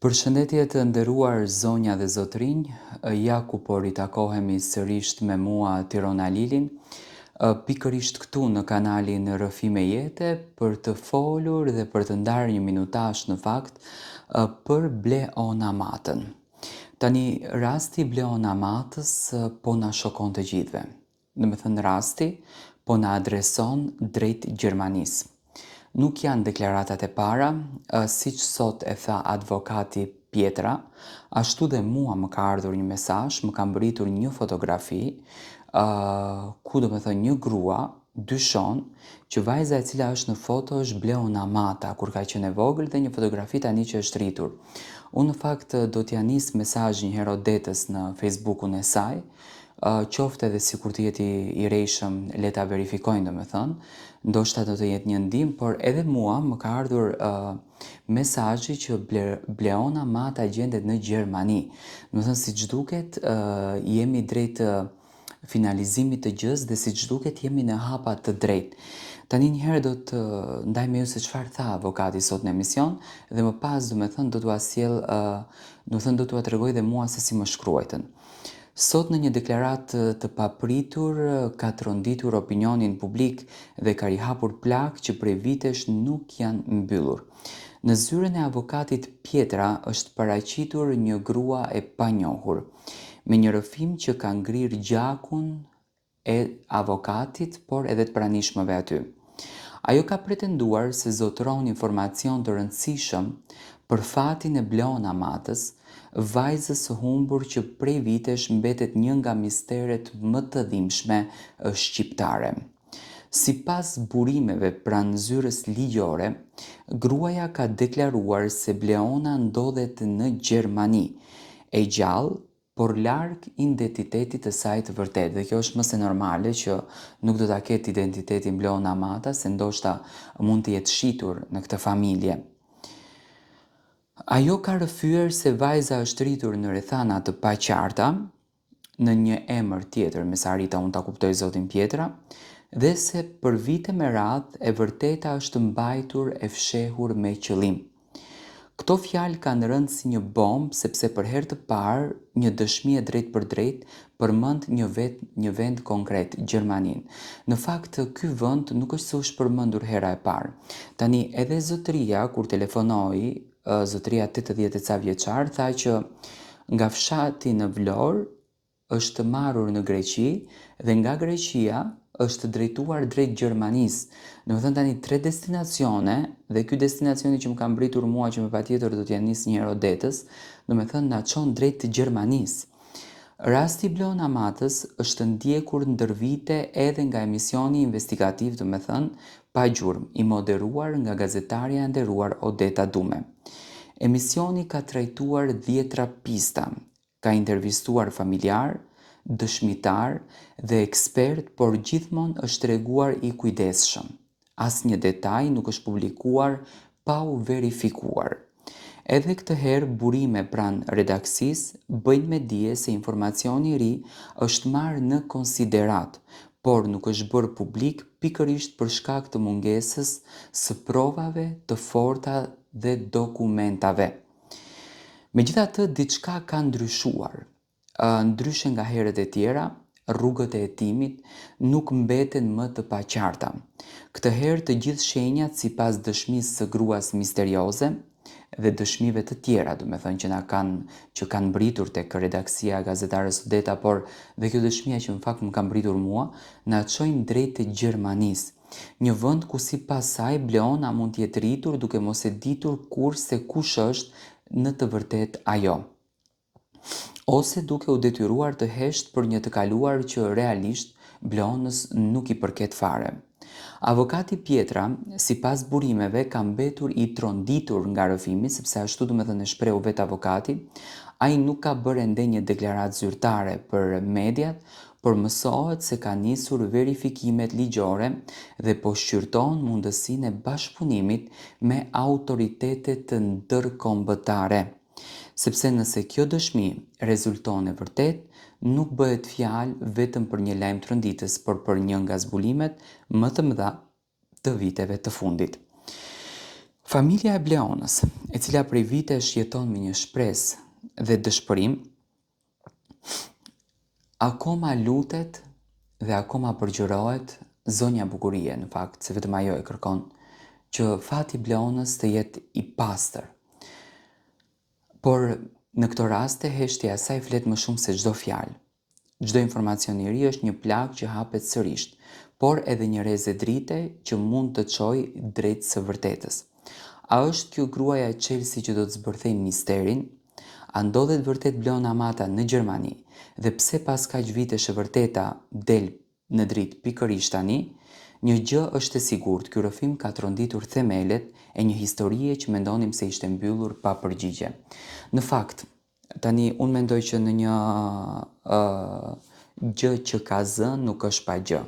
Përshëndetje të nderuar zonja dhe zotrinj, ja ku po ritakohemi sërish me mua Tirona Lilin, pikërisht këtu në kanalin Rrëfime Jete për të folur dhe për të ndarë një minutash në fakt për Bleonamatën. Tani, rasti Bleonamatës po na shokon të gjithve. Domethënë rasti po na adreson drejt Gjermanisë. Nuk janë deklaratat e para, siç sot e tha advokati Pietra, ashtu dhe mua më ka ardhur një mesazh, më ka mbërritur një fotografi, ku domethënë një grua dyshon që vajza e cila është në foto është Bleonamata kur ka qenë e vogël dhe një fotografi tani që është rritur. Unë në fakt do t'ja nis mesazh një herë Odetës në Facebookun e saj, qoftë edhe sikur të jetë i rejshëm, le ta verifikojnë domethënë, ndoshta do të jetë një ndihmë, por edhe mua më ka ardhur mesazhi që Bleonamata gjendet në Gjermani. Domethënë siç duket jemi drejt finalizimit të gjës dhe siç duket jemi në hapa të drejtë. Tani një herë do të ndaj me ju se çfarë tha avokati sot në emision dhe më pas domethënë do t'ua sjell, domethënë do t'ua tregoj dhe mua se si më shkruajtën. Sot në një deklaratë të papritur ka tronditur opinionin publik dhe ka rihapur plagë që prej vitesh nuk janë mbyllur. Në zyrën e avokatit Pietra është paraqitur një grua e panjohur, me një rrëfim që ka ngrirë gjakun e avokatit, por edhe të pranishmëve aty. Ajo ka pretenduar se zotëron informacion të rëndësishëm për fatin e Bleonamatës, vajzës së humbur që prej vitesh mbetet një nga misteret më të dhimbshme shqiptare. Sipas burimeve pranë zyrës ligjore, gruaja ka deklaruar se Bleona ndodhet në Gjermani, e gjallë, por larg identitetit të saj të vërtet. Dhe kjo është më se normale që nuk do ta ketë identitetin Bleonamata, se ndoshta mund të jetë shitur në këtë familje. Ajo ka rrëfyer se vajza është rritur në rrethana të paqarta, në një emër tjetër, me sa arrita unë ta kuptoj zotin Pietra, dhe se për vite me radhë e vërteta është mbajtur e fshehur me qëllim. Këto fjalë kanë rënë si një bombë sepse për herë të parë një dëshmi e drejtë për drejtë përmend një vend konkret, Gjermaninë. Në fakt, ky vend nuk është se u shpërmendur hera e parë. Tani edhe zotëria kur telefonoi, zotëria 80 e ca vjeçar, tha që nga fshati në Vlorë është marrur në Greqi dhe nga Greqia është drejtuar drejt Gjermanisë. Domethënë tani 3 destinacione dhe ky destinacioni që më ka mbritur mua që më patjetër do t'ja nis një herë Odetës, domethënë na çon drejt të Gjermanisë. Rasti Bleonamatës është ndjekur ndër vite edhe nga emisioni investigativ, domethënë pa gjurmë, i moderuar nga gazetarja e nderuar Odeta Dume. Emisioni ka trajtuar 10 pista, ka intervistuar familjar, dëshmitar dhe ekspert, por gjithmonë është treguar i kujdesshëm. Asnjë detaj nuk është publikuar pa u verifikuar. Edhe këtë herë burime pranë redaksisë bëjnë me dije se informacioni i ri është marrë në konsiderat, por nuk është bërë publik pikërisht për shkak të mungesës së provave të forta dhe dokumentave. Megjithatë, diçka ka ndryshuar. Ndryshe nga herët e tjera, rrugët e hetimit nuk mbeten më të paqarta. Këtë herë të gjithë shenjat sipas dëshmisë së gruas misterioze dhe dëshmive të tjera, domethënë që kanë mbritur tek redaksia e gazetarës Odeta, por dhe kjo dëshmia që në fakt më ka mbritur mua, na çojnë drejt të Gjermanisë. Një vend ku sipas saj Bleona mund të jetë rritur duke mos e ditur kurrë se kush është në të vërtetë ajo, ose duke u detyruar të hesht për një të kaluar që realisht Bleonës nuk i përket fare. Avokati Pietra, sipas burimeve, ka mbetur i tronditur nga rrëfimi, sepse ashtu domethënë e shpreu vetë avokati, ai nuk ka bërë ende një deklaratë zyrtare për mediat, por mësohet se ka nisur verifikimet ligjore dhe po shqyrton mundësinë e bashkëpunimit me autoritetet të ndërkombëtare. Sepse nëse kjo dëshmi rezulton e vërtet, nuk bëhet fjalë vetëm për një lajm tronditës, por për një nga zbulimet më të mëdha të viteve të fundit. Familja e Bleonës, e cila prej vitesh jeton me një shpresë dhe dëshpërim, akoma lutet dhe akoma përgjërohet zonja bukurie, në fakt, se vetëm ajo e kërkon, që fati i Bleonës të jetë i pastër. Por në këto raste heshtja e saj flet më shumë se çdo fjalë. Çdo informacion i ri është një plagë që hapet sërish, por edhe një rrezë drite që mund të çojë drejt së vërtetës. A është kjo gruaja e Chelsea që do të zbërthej misterin? A ndodhet vërtet Bleona Amata në Gjermani? Dhe pse pas kaq vitesh e vërteta del në dritë pikërisht tani? Një gjë është e sigurt, ky rrëfim ka tronditur themelet e një historie që mendonim se ishte mbyllur pa përgjigje. Në fakt, tani unë mendoj që në një gjë që ka zë nuk është pa gjë.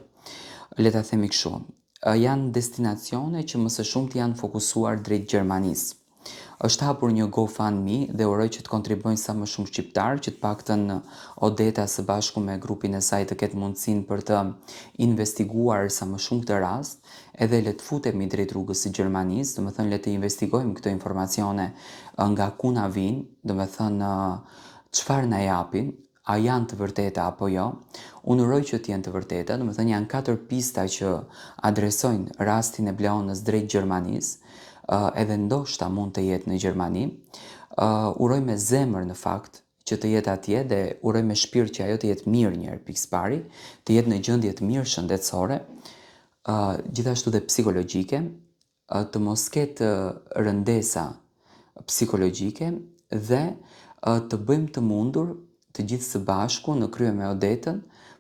Le ta themi kështu. Janë destinacione që më së shumti janë fokusuar drejt Gjermanisë. Është hapur një GoFundMe dhe uroj që të kontribuojnë sa më shumë shqiptarë, që të paktën Odeta së bashku me grupin e saj të ketë mundësinë për të investiguar sa më shumë këtë rast, edhe le të futemi drejt rrugës së Gjermanisë, domethënë le të investigojmë këto informacione nga ku na vijnë, domethënë çfarë na japin, a janë të vërteta apo jo. Unë uroj që të jenë të vërteta, domethënë janë 4 pista që adresojnë rastin e Bleonës drejt Gjermanisë, edhe ndoshta mund të jetë në Gjermani. Uroj me zemër në fakt që të jetë atje dhe uroj me shpirt që ajo të jetë mirë një herë pikë pari, të jetë në gjendje të mirë shëndetësore, gjithashtu dhe psikologjike, të mos ketë rëndesa psikologjike dhe të bëjmë të mundur të gjithë së bashku në krye me Odetën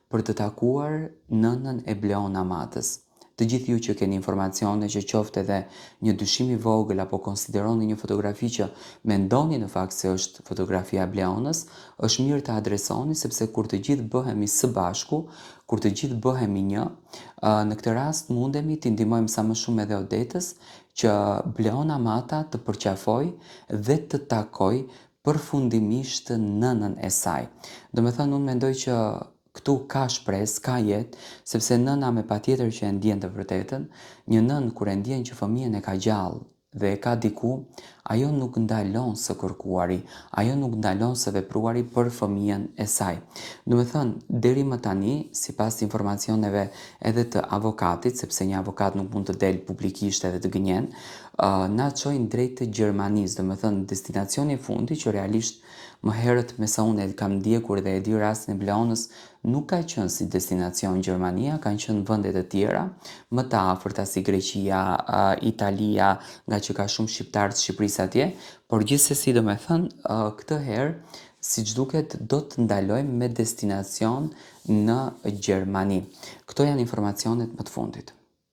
për të takuar nënën e Bleon Amatës. Të gjithë ju që keni informacione që qofte edhe një dyshim i vogël apo konsideroni një fotografi që mendoni në fakt se është fotografia e Bleonës, është mirë të adresoni sepse kur të gjithë bëhemi së bashku, kur të gjithë bëhemi një, në këtë rast mundemi të ndihmojmë sa më shumë edhe Odetës që Bleona Amata të përqafojë dhe të takojë përfundimisht nënën e saj. Domethënë unë mendoj që këtu ka shpresë, ka jetë, sepse nëna me patjetër që e ndjen të vërtetën, një nën kur e ndjen që fëmijën e ka gjallë dhe e ka diku, ajo nuk ndalon së kërkuari, ajo nuk ndalon së vepruari për fëmijën e saj. Domethënë, deri më tani, sipas informacioneve edhe të avokatit, sepse një avokat nuk mund të del publikisht edhe të gënjen, na çojnë drejt të Gjermanisë, domethënë destinacioni i fundit që realisht më herët me sa unë e kam ndjekur dhe e di rastin e Bleonës, nuk ka qenë si destinacion Gjermania, kanë qenë vende të tjera, më të afërta si Greqia, Italia, nga që ka shumë shqiptarë të Shqipërisë atje, por gjithsesi domethënë këtë herë siç duket do të ndalojmë me destinacion në Gjermani. Këto janë informacionet më të fundit.